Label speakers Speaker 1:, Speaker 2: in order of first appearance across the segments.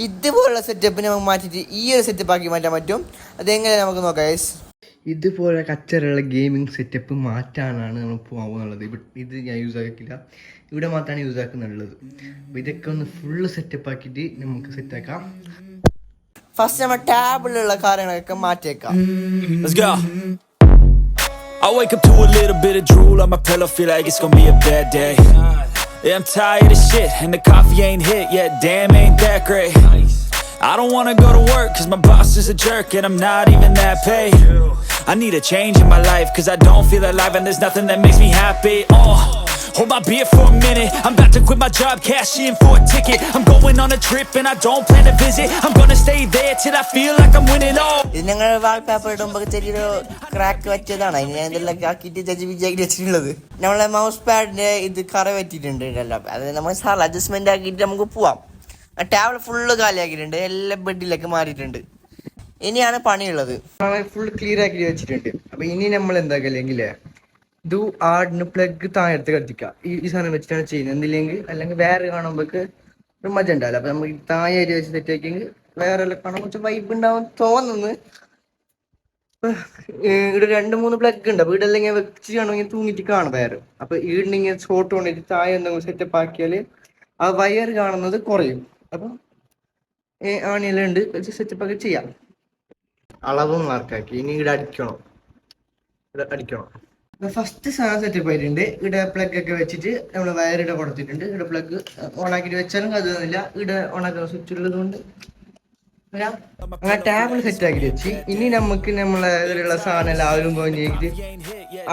Speaker 1: ഇതുപോലുള്ള സെറ്റപ്പിനെ നമുക്ക് മാറ്റിയിട്ട് ഈ ഒരു സെറ്റപ്പ് ആക്കി മാറ്റാൻ പറ്റും. അതെങ്ങനെ നമുക്ക് നോക്കാം ഗൈസ്. ഇതുപോലെ കച്ചറുള്ള ഗെയിമിംഗ് സെറ്റപ്പ് മാറ്റാനാണ് നമ്മൾ പോകാൻ പോകുന്നുള്ളത്. ഇത് ഞാൻ യൂസ് ആക്കില്ല, ഇവിടെ മാത്രമാണ് യൂസ് ആക്കുന്നുള്ളത്. അപ്പോൾ ഇതൊക്കെ ഒന്ന് ഫുള്ള് സെറ്റപ്പ് ആക്കിയിട്ട് നമുക്ക് സെറ്റാക്കാം. ഫസ്റ്റ് നമ്മൾ ടാബിലുള്ള കാര്യങ്ങളൊക്കെ മാറ്റിയേക്കാം.
Speaker 2: I wake up to a little bit of drool on my pillow, feel like it's gonna be a bad day. Yeah, I'm tired of shit and the coffee ain't hit yet, damn ain't that great. I don't wanna go to work cause my boss is a jerk and I'm not even that paid. I need a change in my life cause I don't feel alive and there's nothing that makes me happy. Hold my beer for a minute, I'm about to quit my job, cash in for a ticket. I'm going on a trip and I don't plan to visit. I'm gonna stay there till I feel like I'm winning all.
Speaker 1: ഇത് ഞങ്ങൾ wallpaper ഇടുമ്പോൾ ചെറിയൊരു crack വെച്ചതാണ്. അതിന് ഞാൻ ഇതെല്ലാം ആക്കിയിട്ട് വിജയിച്ച് വെച്ചിട്ടുള്ളത്. നമ്മളെ മൗസ് പാഡിന്റെ ഇത് കറ പറ്റിയിട്ടുണ്ട് ഇതെല്ലാം. അത് നമ്മൾ സാർ അഡ്ജസ്റ്റ്മെന്റ് ആക്കിയിട്ട് നമുക്ക് പോവാം. ടാബിൾ ഫുള്ള് കാലിയാക്കിയിട്ടുണ്ട്, എല്ലാം ബെഡിലേക്ക് മാറിയിട്ടുണ്ട്. ഇനിയാണ് പണിയുള്ളത്. ഫുൾ ക്ലിയർ ആക്കി വെച്ചിട്ടുണ്ട്. അപ്പൊ ഇനി നമ്മൾ എന്താക്കല്ലെങ്കിൽ ഇത് ആടിന് പ്ലഗ് താഴത്ത് കത്തിക്കുക. ഈ സാധനം വെച്ചിട്ടാണ് ചെയ്യുന്നത്. എന്തില്ലെങ്കിൽ അല്ലെങ്കിൽ വേറെ കാണുമ്പോൾക്ക് ഒരു മജ ഉണ്ടാവില്ല. അപ്പൊ നമുക്ക് താഴെ അരി വെച്ച് തെറ്റാക്കിയെങ്കിൽ വേറെ എല്ലാം കാണാൻ കുറച്ച് വൈബ് ഉണ്ടാവും തോന്നുന്നു. ഇവിടെ 2-3 പ്ലഗ് ഉണ്ട്. അപ്പൊ ഇവിടെ അല്ലെങ്കിൽ വെച്ച് കാണുമെങ്കിൽ തൂങ്ങിട്ട് കാണും വേറെ. അപ്പൊ ഈടിനിങ്ങനെ ഷോർട്ട് കൊണ്ടിട്ട് താഴെ എന്തെങ്കിലും സെറ്റപ്പ് ആക്കിയാല് ആ വയർ കാണുന്നത് കുറയും. അപ്പൊ ആണിയെല്ലാം ഉണ്ട് വെച്ച് സെറ്റപ്പ് ഒക്കെ ചെയ്യാം. അളവും മാർക്കാക്കി. ഇനി ഇവിടെ അടിക്കണം. ഫസ്റ്റ് സാധനം സെറ്റപ്പ് ആയിട്ടുണ്ട്. ഇവിടെ പ്ലഗ് ഒക്കെ വെച്ചിട്ട് നമ്മൾ വയറിടെ കൊടുത്തിട്ടുണ്ട്. ഇവിടെ പ്ലഗ് ഓൺ ആക്കിയിട്ട് വെച്ചാലും കത്തുന്നില്ല. ഇവിടെ ഓൺ ആക്കുന്ന സ്വിച്ച് ഉള്ളത് കൊണ്ട് അങ്ങനെ ടാബിൾ സെറ്റ് ആക്കിയിട്ട് വെച്ച് ഇനി നമുക്ക് നമ്മളെ ഇതിലുള്ള സാധനം എല്ലാവരും പോയിട്ട്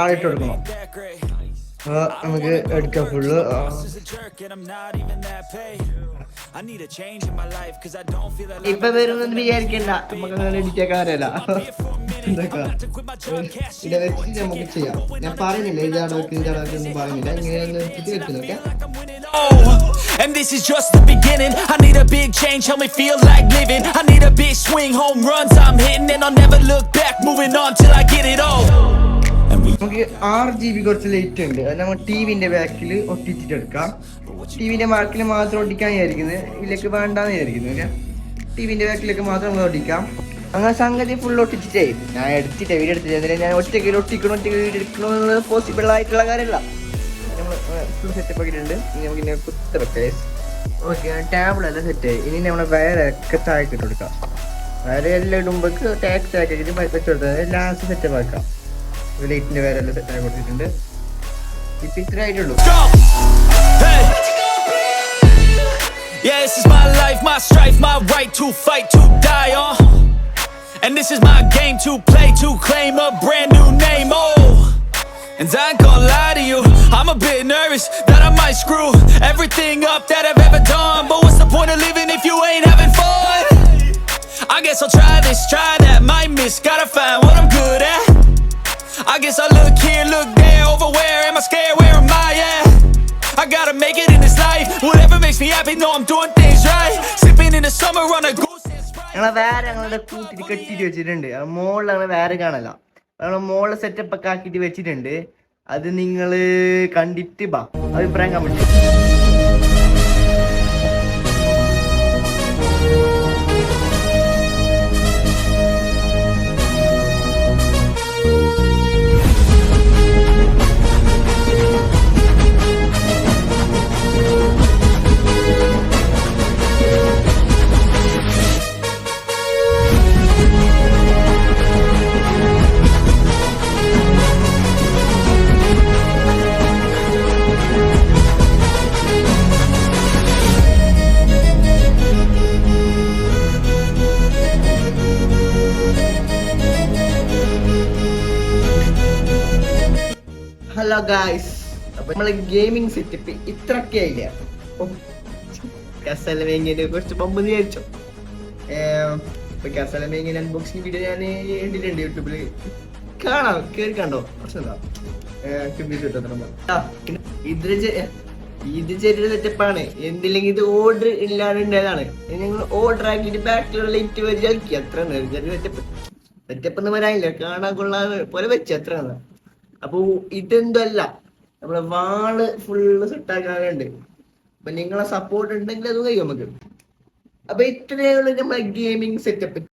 Speaker 1: ആളിട്ട് കൊടുക്കണം. നമുക്ക് എടുക്കാം ഫുള്ള്. ഇപ്പൊ വരുമെന്ന് വിചാരിക്കണ്ട, നമുക്ക് അങ്ങനെ എഡിറ്റാക്കാൻ അറിയില്ല. ഇവിടെ വെച്ചിട്ട് നമുക്ക് ചെയ്യാം. ഞാൻ പറയുന്നില്ല ഇതാടൊന്നും പറയുന്നില്ല, ഇങ്ങനെ വെക്കുന്നൊക്കെ.
Speaker 2: And this is just the beginning. I need a big change, help me feel like living. I need a big swing, home runs I'm hitting, and I'll never look back, moving on till I get it all.
Speaker 1: നമുക്ക് 6 GB കുറച്ച് light ഉണ്ട്. അത് നമ്മൾ ടിവിന്റെ ബാക്കിൽ ഒട്ടിച്ചിട്ട് എടുക്കാം. ടിവിന്റെ ബാക്കിൽ മാത്രം ഒട്ടിക്കാൻ വിചാരിക്കുന്നത്, ഇതിലേക്ക് വേണ്ടാന്ന് വിചാരിക്കുന്നത്. ടിവിന്റെ ബാക്കിലേക്ക് മാത്രം നമ്മൾ ഒട്ടിക്കാം. അങ്ങനെ സംഗതി ഫുൾ ഒട്ടിച്ചിട്ടേ ഞാൻ എടുത്തിട്ടേ വീഡിയോ എടുത്തിട്ട് ഞാൻ ഒറ്റയ്ക്ക് വീഡിയോ എടുക്കണമെന്നുള്ളത് പോസിബിൾ ആയിട്ടുള്ള കാര്യമല്ല. നമ്മൾ ഫുൾ സെറ്റപ്പ് ആക്കിയിട്ടുണ്ട്. ഇനി നമുക്ക് ഇങ്ങനെ കുത്തിറക്കാം. ഓക്കെ, ടാബിളെല്ലാം സെറ്റായി. ഇനി നമ്മൾ വയറൊക്കെ താഴേക്ക് ഇട്ട് കൊടുക്കാം. വയറ് എല്ലാം ഇടുമ്പോഴേക്ക് ടാക്സ് ആക്കിയിട്ട് വെച്ച് കൊടുത്താൽ ലാസ്റ്റ് സെറ്റപ്പ് ആക്കാം. ലൈറ്റിന്റെ വയറെല്ലാം സെറ്റാക്കി കൊടുത്തിട്ടുണ്ട്. ഇപ്പം ഇത്ര ആയിട്ടുള്ളൂ.
Speaker 2: Yeah, this is my life, my strife, my right to fight, to die on. And this is my game to play, to claim a brand new name, oh. And I ain't gonna lie to you, I'm a bit nervous that I might screw everything up that I've ever done. But what's the point of living if you ain't having fun? I guess I'll try this, try that, might miss, gotta find what I'm good at. I guess I look here, look there, over where am I scared, where am I at? I gotta make it in this life, whatever makes me happy, know I'm doing things right. Sipping in the summer on a goose and Sprite.
Speaker 1: ഞങ്ങളെ വേറെ ഞങ്ങളുടെ കൂട്ടിട്ട് കെട്ടിട്ട് വെച്ചിട്ടുണ്ട്. മോളിൽ ഞങ്ങൾ വേറെ കാണല. ഞങ്ങൾ മോളിൽ സെറ്റപ്പ് ഒക്കെ ആക്കിയിട്ട് വെച്ചിട്ടുണ്ട്. അത് നിങ്ങൾ കണ്ടിട്ട് അഭിപ്രായം കമന്റ്. ഹലോ ഗായ്സ്, അപ്പൊ നമ്മളെ ഗെയിമിംഗ് സെറ്റപ്പ് ഇത്രയൊക്കെ ആയില്ല. കസലമേങ്ങിനെ കുറച്ച് പമ്പ് വിചാരിച്ചോ. ഇപ്പൊ കസലമേങ്ങിന് അൺബോക്സിംഗ് വീഡിയോ ഞാൻ ഇട്ടിട്ടുണ്ട് യൂട്യൂബില്, കാണാം, കേറി കണ്ടോ, പ്രശ്നമില്ല. ഇത് ചെറിയ സെറ്റപ്പാണ്. എന്തില്ലെങ്കിൽ ഇത് ഓർഡർ ഇല്ലാതെ ഉണ്ടായതാണ്. ഞങ്ങൾ ഓർഡർ ആക്കിയിട്ട് ബാക്കിലുള്ള ലൈറ്റ് വെച്ച് ആക്കി. അത്ര ചെറിയ സെറ്റപ്പ് എന്ന് പറയാനില്ല, കാണാൻ കൊള്ളാതെ പോലെ വെച്ച് അത്ര. അപ്പൊ ഇതെന്തോ അല്ല, നമ്മളെ വാള് ഫുള്ള് സെറ്റാക്കാനുണ്ട്. അപ്പൊ നിങ്ങളെ സപ്പോർട്ട് ഉണ്ടെങ്കിൽ അത് കഴിയും നമുക്ക്. അപ്പൊ ഇത്രയുള്ള നമ്മുടെ ഗെയിമിംഗ് സെറ്റപ്പ്.